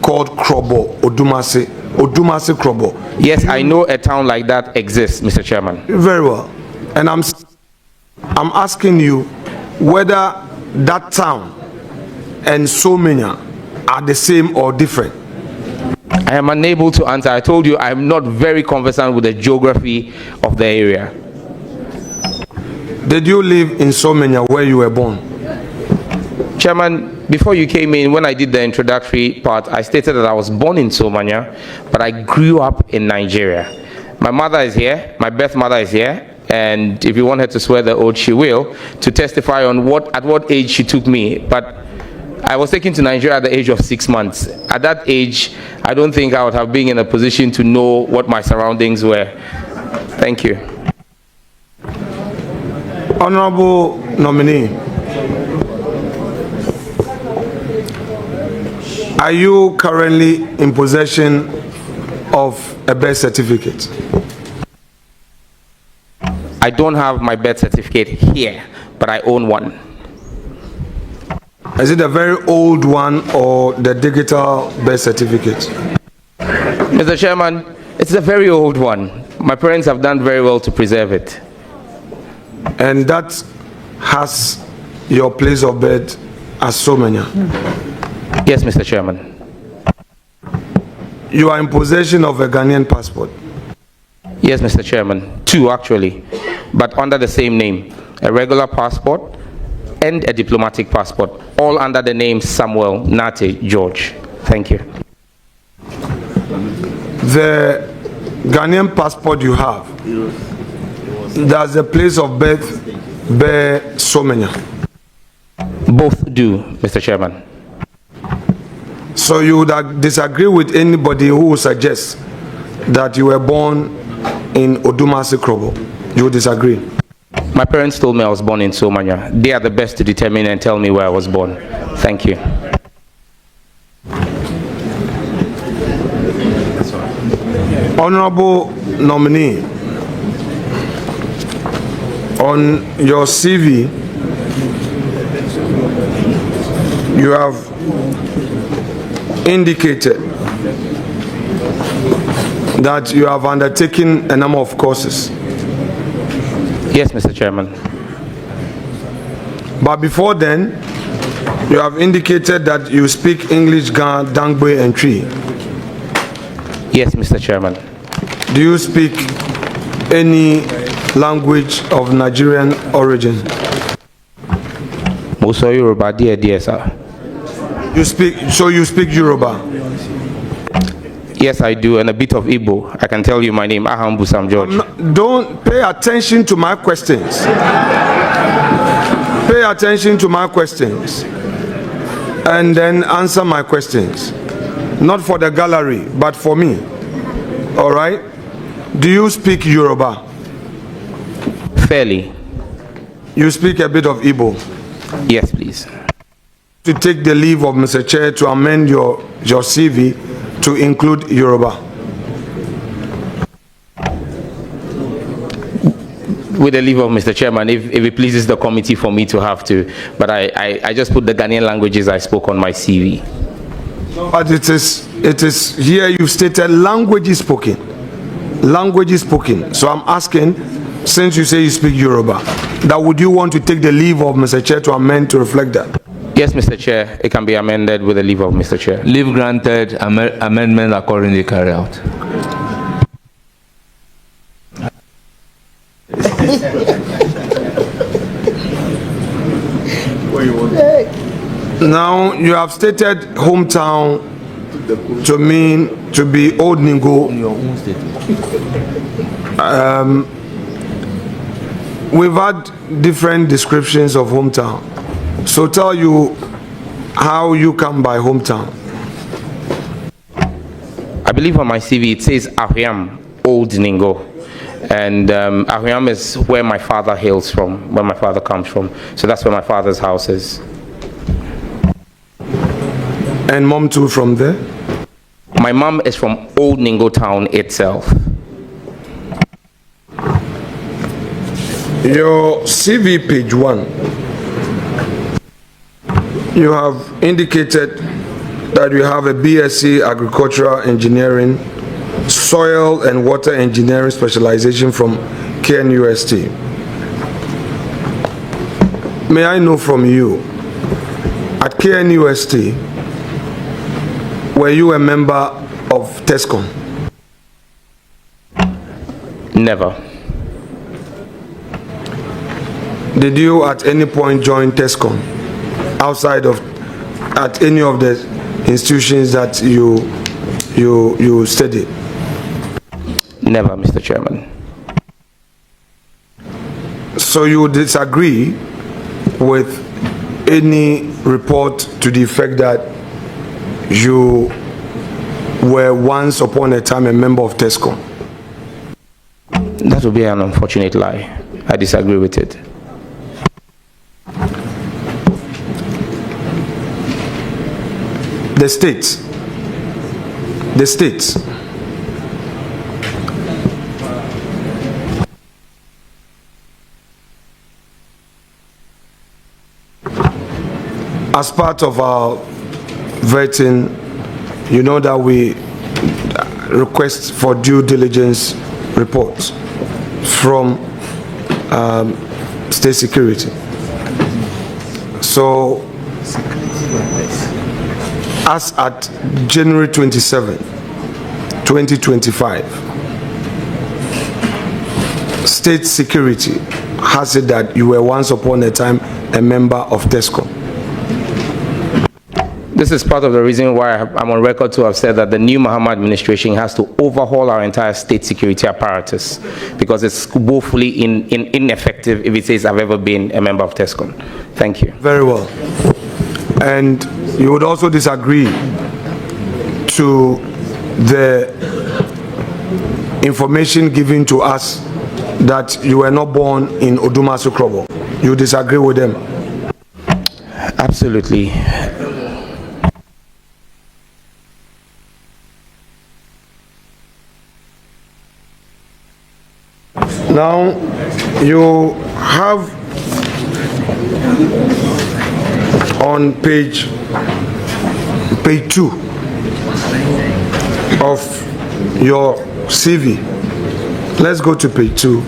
called Krobo Odumase. Odumase Krobo. Yes, I know a town like that exists, Mr. Chairman. Very well. And I'm asking you whether that town and Somanya are the same or different. I am unable to answer. I told you I'm not very conversant with the geography of the area. Did you live in Somanya where you were born? Chairman, before you came in, when I did the introductory part, I stated that I was born in Somanya, but I grew up in Nigeria. My mother is here, my birth mother is here, and if you want her to swear the oath, she will, to testify on at what age she took me. But I was taken to Nigeria at the age of 6 months. At that age, I don't think I would have been in a position to know what my surroundings were. Thank you. Honorable nominee, are you currently in possession of a birth certificate? I don't have my birth certificate here, but I own one. Is it a very old one or the digital birth certificate? Mr. Chairman, it's a very old one. My parents have done very well to preserve it. And that has your place of birth as Somanya? Yes, Mr. Chairman. You are in possession of a Ghanaian passport? Yes, Mr. Chairman. 2 actually, but under the same name. A regular passport and a diplomatic passport, all under the name Samuel Nate George. Thank you. The Ghanaian passport you have, does the place of birth bear Somanya? Both do, Mr. Chairman. So you would disagree with anybody who would suggest that you were born in Odumase Krobo? You would disagree? My parents told me I was born in Somanya. They are the best to determine and tell me where I was born. Thank you. Honorable nominee, on your CV, you have indicated that you have undertaken a number of courses. Yes, Mr. Chairman. But before then, you have indicated that you speak English, Ga, Dangbe, and Twi. Yes, Mr. Chairman. Do you speak any language of Nigerian origin? Also Yoruba, dear sir. You speak Yoruba? Yes, I do, and a bit of Igbo. I can tell you my name, Ahambu Sam George. Don't pay attention to my questions. Pay attention to my questions and then answer my questions. Not for the gallery, but for me. All right? Do you speak Yoruba? Fairly. You speak a bit of Igbo? Yes, please. To take the leave of Mr. Chair to amend your CV to include Yoruba. With the leave of Mr. Chairman, if it pleases the committee for me to have to, but I just put the Ghanaian languages I spoke on my CV. But it is here you stated languages spoken. Languages spoken. So I'm asking, since you say you speak Yoruba, that would you want to take the leave of Mr. Chair to amend to reflect that? Yes, Mr. Chair, it can be amended with the leave of Mr. Chair. Leave granted, amendment accordingly carried out. Now, you have stated hometown to mean to be Old Ningo. We've had different descriptions of hometown. So tell you how you come by hometown. I believe on my CV it says Ahriam, Old Ningo. And Ahriam is where my father hails from, where my father comes from. So that's where my father's house is. And mom too from there? My mom is from Old Ningo town itself. Your CV page 1, you have indicated that you have a BSc Agricultural Engineering, Soil and Water Engineering specialization from KNUST. May I know from you, at KNUST, were you a member of TESCOM? Never. Did you at any point join TESCOM outside of, at any of the institutions that you studied? Never, Mr. Chairman. So you disagree with any report to the effect that you were once upon a time a member of TESCOM? That would be an unfortunate lie. I disagree with it. The states, as part of our vetting, you know that we request for due diligence reports from state security. So, as at January 27, 2025, state security has said that you were once upon a time a member of TESCOM. This is part of the reason why I'm on record to have said that the new Mahama administration has to overhaul our entire state security apparatus because it's woefully ineffective if it says I've ever been a member of TESCOM. Thank you. Very well. And you would also disagree to the information given to us that you were not born in Odumasu Krobo. You disagree with them? Absolutely. Now, you have on page 2 of your CV. Let's go to page 2.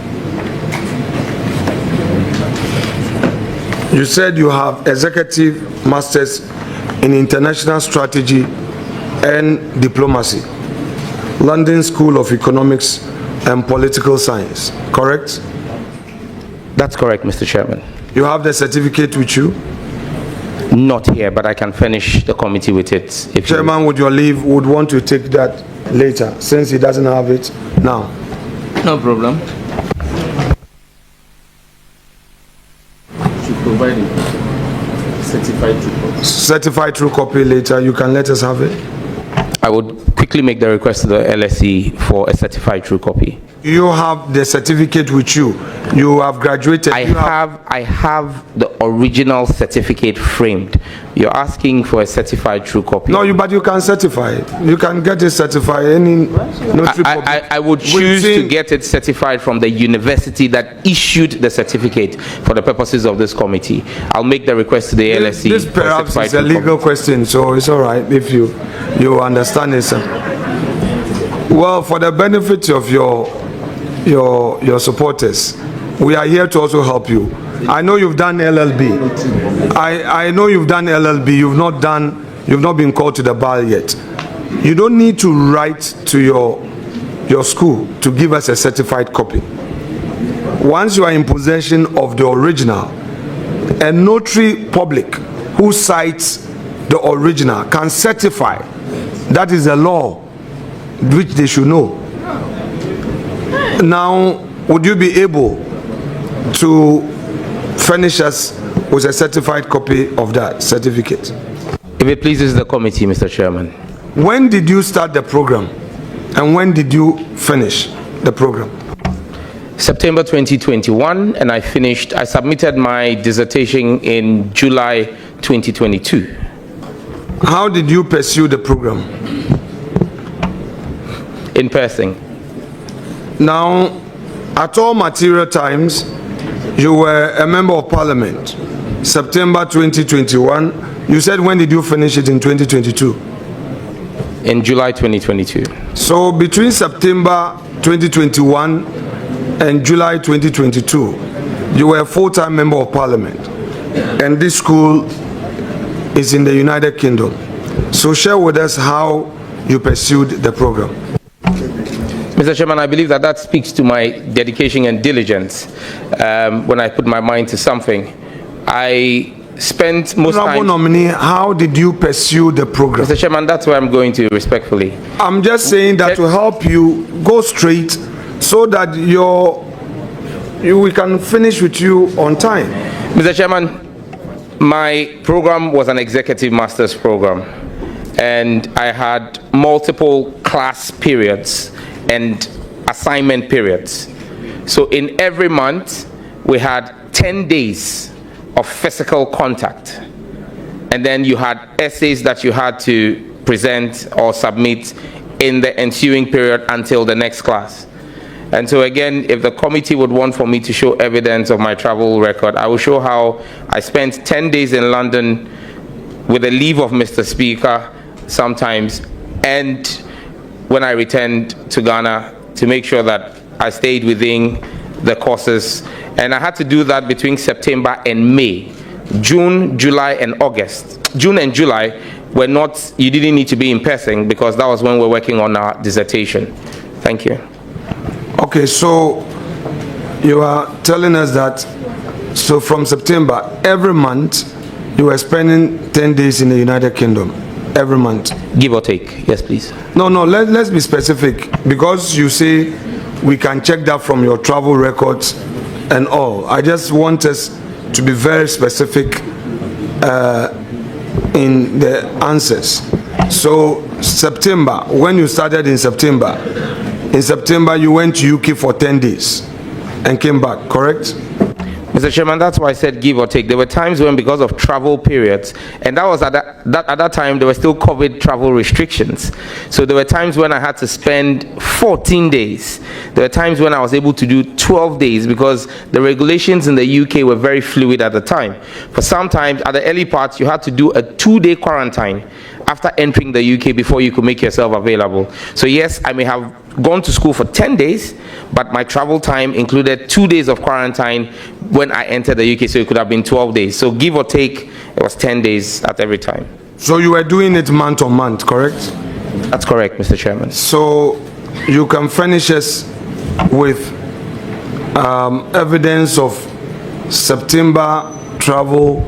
You said you have executive masters in international strategy and diplomacy, London School of Economics and Political Science, correct? That's correct, Mr. Chairman. You have the certificate with you? Not here, but I can furnish the committee with it. If Chairman, with your leave, would want to take that later, since he doesn't have it now. No problem. To provide a certified true copy. Certified true copy later, you can let us have it. I would quickly make the request to the LSE for a certified true copy. You have the certificate with you. You have graduated. I have the original certificate framed. You're asking for a certified true copy. No, but you can certify it. You can get it certified. I would choose to get it certified from the university that issued the certificate for the purposes of this committee. I'll make the request to the LSE. This perhaps is a legal question, so it's all right if you understand it, sir. Well, for the benefit of your your supporters. We are here to also help you. I know you've done LLB. I know you've done LLB. You've not been called to the bar yet. You don't need to write to your school to give us a certified copy. Once you are in possession of the original, a notary public who cites the original can certify. That is a law which they should know. Now, would you be able to furnish us with a certified copy of that certificate? If it pleases the committee, Mr. Chairman. When did you start the program and when did you finish the program? September 2021, and I submitted my dissertation in July 2022. How did you pursue the program? In person. Now, at all material times, you were a member of parliament. September 2021. You said when did you finish it in 2022? In July 2022. So between September 2021 and July 2022, you were a full-time member of parliament. And this school is in the United Kingdom. So share with us how you pursued the program. Mr. Chairman, I believe that speaks to my dedication and diligence when I put my mind to something. I spent most time... nominee, how did you pursue the program? Mr. Chairman, that's where I'm going to respectfully. I'm just saying that to help you go straight so that we can finish with you on time. Mr. Chairman, my program was an executive master's program, and I had multiple class periods and assignment periods. So in every month, we had 10 days of physical contact. And then you had essays that you had to present or submit in the ensuing period until the next class. And so again, if the committee would want for me to show evidence of my travel record, I will show how I spent 10 days in London with the leave of Mr. Speaker sometimes, and when I returned to Ghana to make sure that I stayed within the courses. And I had to do that between September and May. June, July, and August. June and July were not, you didn't need to be in person because that was when we're working on our dissertation. Thank you. Okay, so you are telling us that, so from September, every month, you were spending 10 days in the United Kingdom, every month. Give or take, yes please. No, let's be specific, because you say we can check that from your travel records and all. I just want us to be very specific in the answers. So September, when you started in September you went to UK for 10 days and came back, correct? Mr. Chairman, that's why I said give or take. There were times when, because of travel periods, and that was at that time, there were still COVID travel restrictions. So there were times when I had to spend 14 days. There were times when I was able to do 12 days because the regulations in the UK were very fluid at the time. For sometimes, at the early parts, you had to do a 2-day quarantine after entering the UK before you could make yourself available. So yes, I may have gone to school for 10 days, but my travel time included 2 days of quarantine when I entered the UK, so it could have been 12 days. So give or take, it was 10 days at every time. So you were doing it month on month, correct? That's correct, Mr. Chairman. So you can furnish us with evidence of September travel,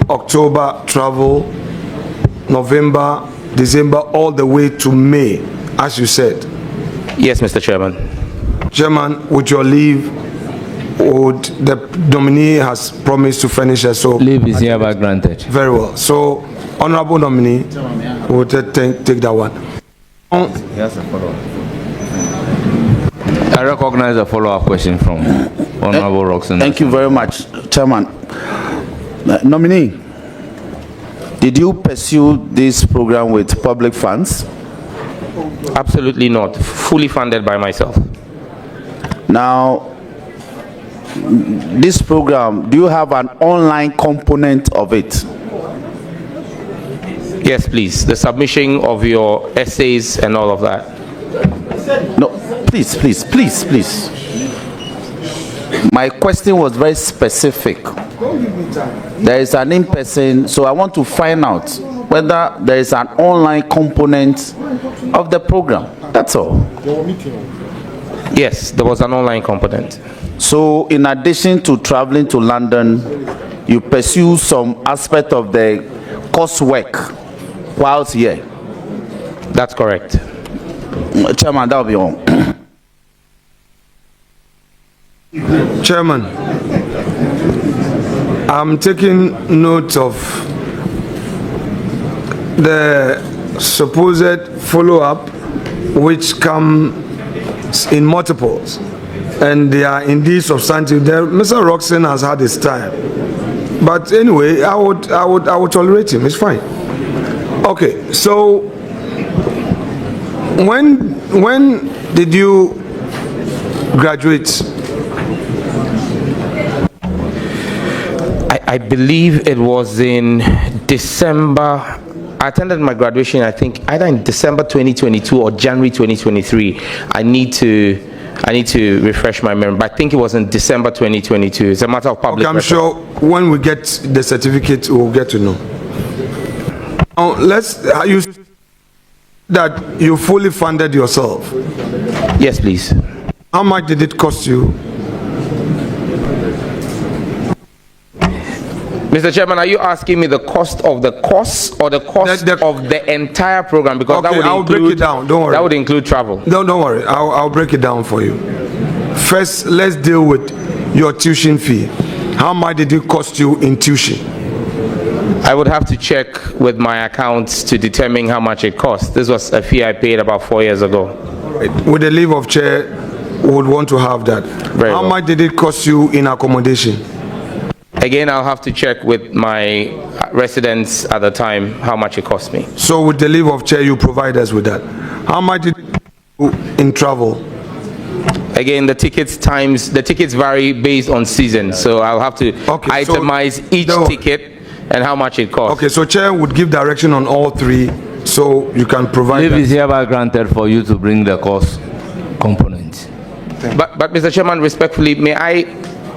October travel, November, December, all the way to May, as you said. Yes, Mr. Chairman. Chairman, with your leave, would the nominee has promised to furnish us, so Leave is hereby granted. very well. So, honorable nominee, we'll take that one. I recognize a follow-up question from Honorable Roxanne. Thank you very much, Chairman. Nominee, did you pursue this program with public funds? Absolutely not. Fully funded by myself. Now, this program, do you have an online component of it? Yes, please. The submission of your essays and all of that. No, Please. My question was very specific. There is an in-person, so I want to find out whether there is an online component of the program. That's all. Yes, there was an online component. So in addition to traveling to London, you pursue some aspect of the coursework whilst here. That's correct. Chairman, that will be all. Chairman, I'm taking note of the supposed follow-up which come in multiples, and they are indeed substantive. Mr. Roxon has had his time, but anyway, I would tolerate him. It's fine. Okay, so when did you graduate? I believe it was in December. I attended my graduation, I think, either in December 2022 or January 2023. I need to refresh my memory, but I think it was in December 2022. It's a matter of public record. I'm sure when we get the certificate, we'll get to know. Now, you that you fully funded yourself. Yes, please. How much did it cost you? Mr. Chairman, are you asking me the cost of the course or the cost of the entire program? Because that would I'll break it down. Don't worry. That would include travel. No, don't worry. I'll break it down for you. First, let's deal with your tuition fee. How much did it cost you in tuition? I would have to check with my accounts to determine how much it cost. This was a fee I paid about 4 years ago. With the leave of chair, we would want to have that. How much did it cost you in accommodation? Again, I'll have to check with my residents at the time how much it cost me. So with the leave of chair, you provide us with that. How much did it cost you in travel? Again, the tickets vary based on season. So I'll have to itemize each ticket and how much it costs. Okay, so chair would give direction on all three so you can provide Leave is hereby granted for you to bring the cost component. But Mr. Chairman, respectfully, may I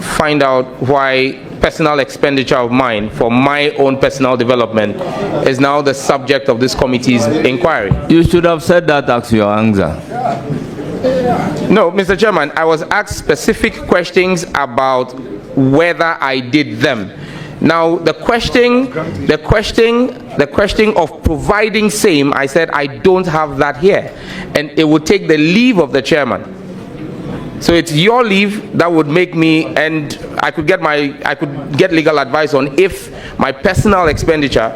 find out why personal expenditure of mine for my own personal development is now the subject of this committee's inquiry? You should have said that as your answer. No, Mr. Chairman, I was asked specific questions about whether I did them. Now, the question of providing same, I said I don't have that here, and it would take the leave of the chairman. So it's your leave that would make me, and I could get legal advice on if my personal expenditure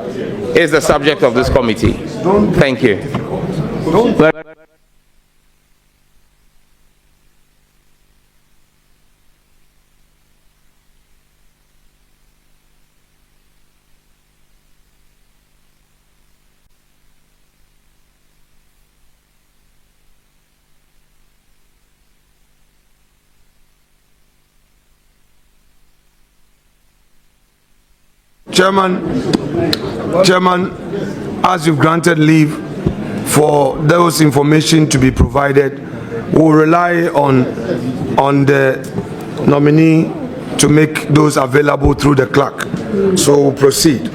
is the subject of this committee. Thank you. Chairman, as you've granted leave for those information to be provided, we'll rely on the nominee to make those available through the clerk. So we'll proceed.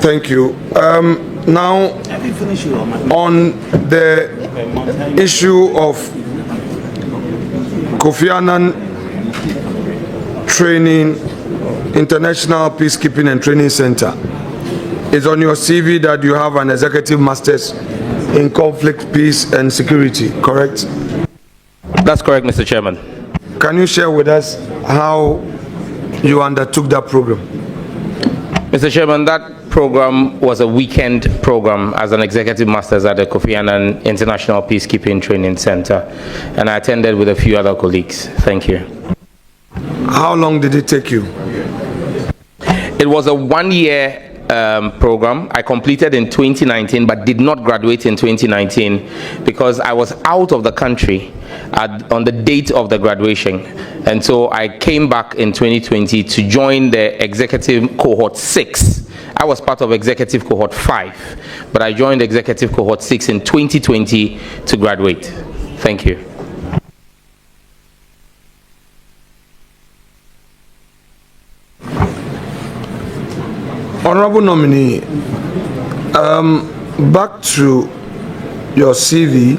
Thank you. Now, on the issue of Kofi Annan training, International Peacekeeping and Training Center. It's on your CV that you have an executive master's in conflict, peace and security, correct? That's correct, Mr. Chairman. Can you share with us how you undertook that program? Mr. Chairman, that program was a weekend program as an executive master's at the Kofi Annan International Peacekeeping Training Center, and I attended with a few other colleagues. Thank you. How long did it take you? It was a one-year program. I completed in 2019 but did not graduate in 2019 because I was out of the country on the date of the graduation, and so I came back in 2020 to join the executive cohort 6. I was part of executive cohort 5, but I joined executive cohort 6 in 2020 to graduate. Thank you. Honorable nominee, back to your CV,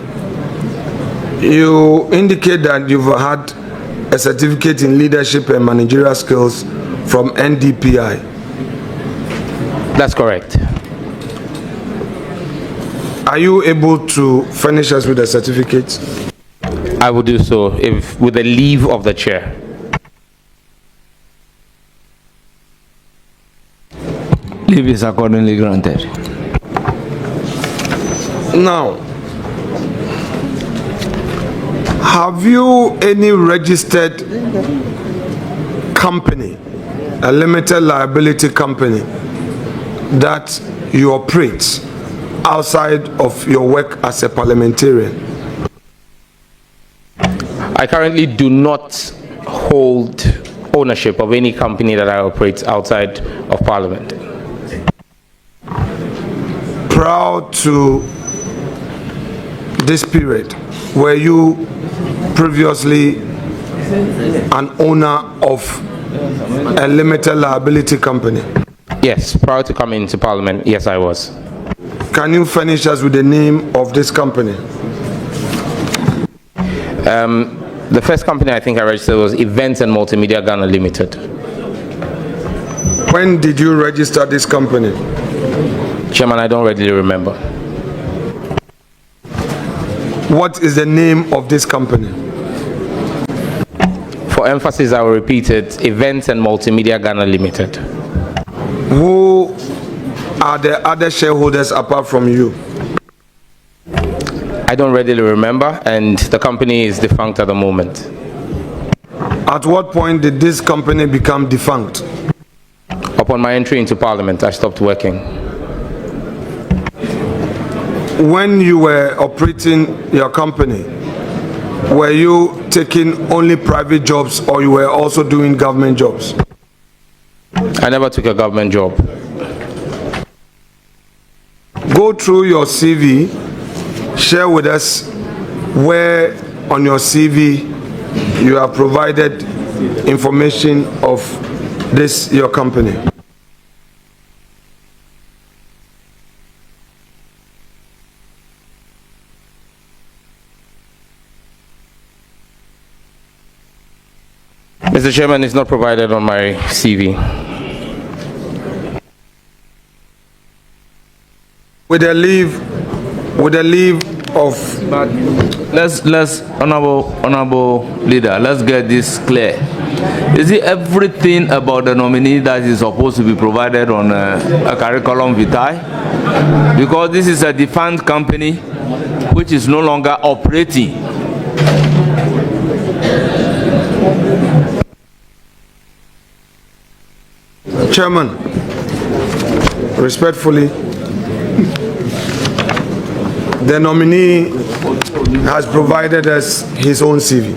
you indicate that you've had a certificate in leadership and managerial skills from NDPI. That's correct. Are you able to furnish us with the certificate? I will do so if with the leave of the chair. Leave is accordingly granted. Now, have you any registered company, a limited liability company, that you operate outside of your work as a parliamentarian? I currently do not hold ownership of any company that I operate outside of Parliament. Prior to this period, were you previously an owner of a limited liability company? Yes, prior to coming into Parliament, yes, I was. Can you furnish us with the name of this company? The first company I think I registered was Events and Multimedia Ghana Limited. When did you register this company? Chairman, I don't readily remember. What is the name of this company? For emphasis, I will repeat it, Events and Multimedia Ghana Limited. Who are the other shareholders apart from you? I don't readily remember, and the company is defunct at the moment. At what point did this company become defunct? Upon my entry into Parliament, I stopped working. When you were operating your company, were you taking only private jobs or you were also doing government jobs? I never took a government job. Go through your CV, share with us where on your CV you have provided information of this, your company. Mr. Chairman, it's not provided on my CV. With the leave of But let's honorable leader, let's get this clear. Is it everything about the nominee that is supposed to be provided on a curriculum vitae? Because this is a defunct company which is no longer operating. Chairman, respectfully, the nominee has provided us his own CV.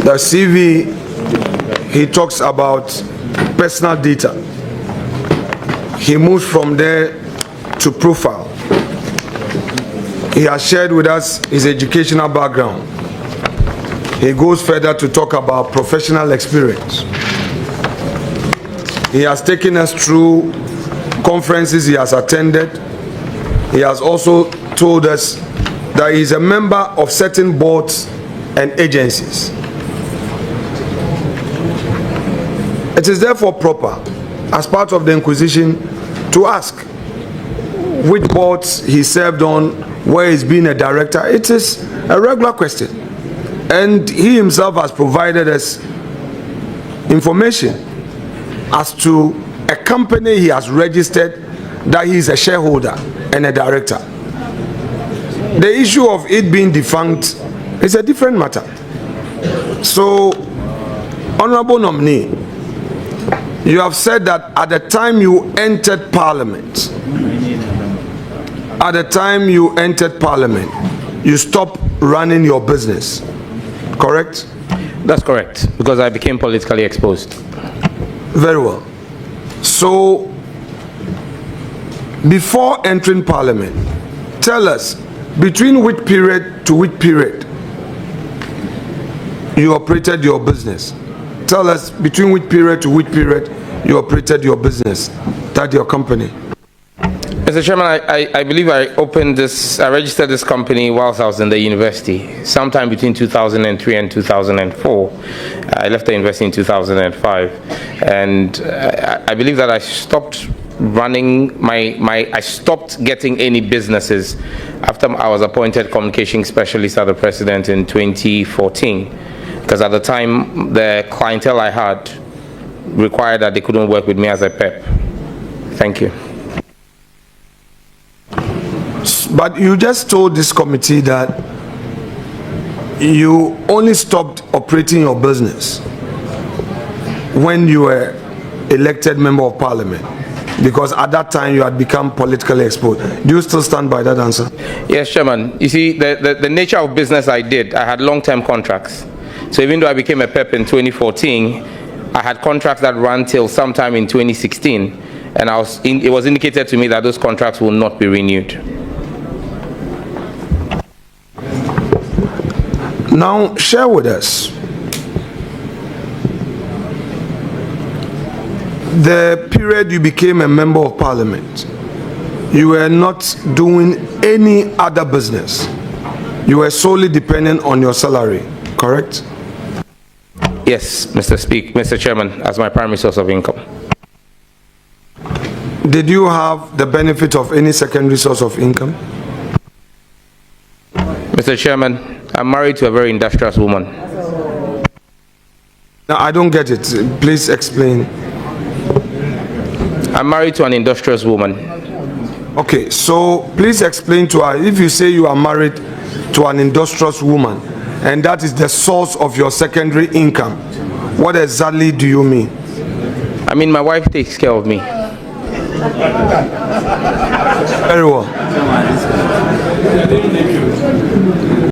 The CV, he talks about personal data. He moves from there to profile. He has shared with us his educational background. He goes further to talk about professional experience. He has taken us through conferences he has attended. He has also told us that he is a member of certain boards and agencies. It is therefore proper, as part of the inquisition, to ask which boards he served on, where he's been a director. It is a regular question. And he himself has provided us information as to a company he has registered that he is a shareholder and a director. The issue of it being defunct is a different matter. So, honorable nominee, you have said that at the time you entered Parliament, you stopped running your business, correct? That's correct, because I became politically exposed. Very well. So, before entering Parliament, tell us, between which period to which period you operated your business? Tell us between which period to which period you operated your business, that your company? Mr. Chairman, I believe I registered this company whilst I was in the university, sometime between 2003 and 2004. I left the university in 2005, and I believe that I stopped running I stopped getting any businesses after I was appointed communication specialist at the president in 2014, because at the time the clientele I had required that they couldn't work with me as a PEP. Thank you. But you just told this committee that you only stopped operating your business when you were elected member of parliament, because at that time you had become politically exposed. Do you still stand by that answer? Yes, Chairman. You see, the nature of business I had long-term contracts. So even though I became a PEP in 2014, I had contracts that ran till sometime in 2016, and it was indicated to me that those contracts will not be renewed. Now, share with us the period you became a member of parliament. You were not doing any other business. You were solely dependent on your salary, correct? Yes, Mr. Chairman, as my primary source of income. Did you have the benefit of any secondary source of income? Mr. Chairman, I'm married to a very industrious woman. Now, I don't get it. Please explain. I'm married to an industrious woman. Okay, so please explain to her, if you say you are married to an industrious woman and that is the source of your secondary income, what exactly do you mean? I mean, my wife takes care of me. Very well.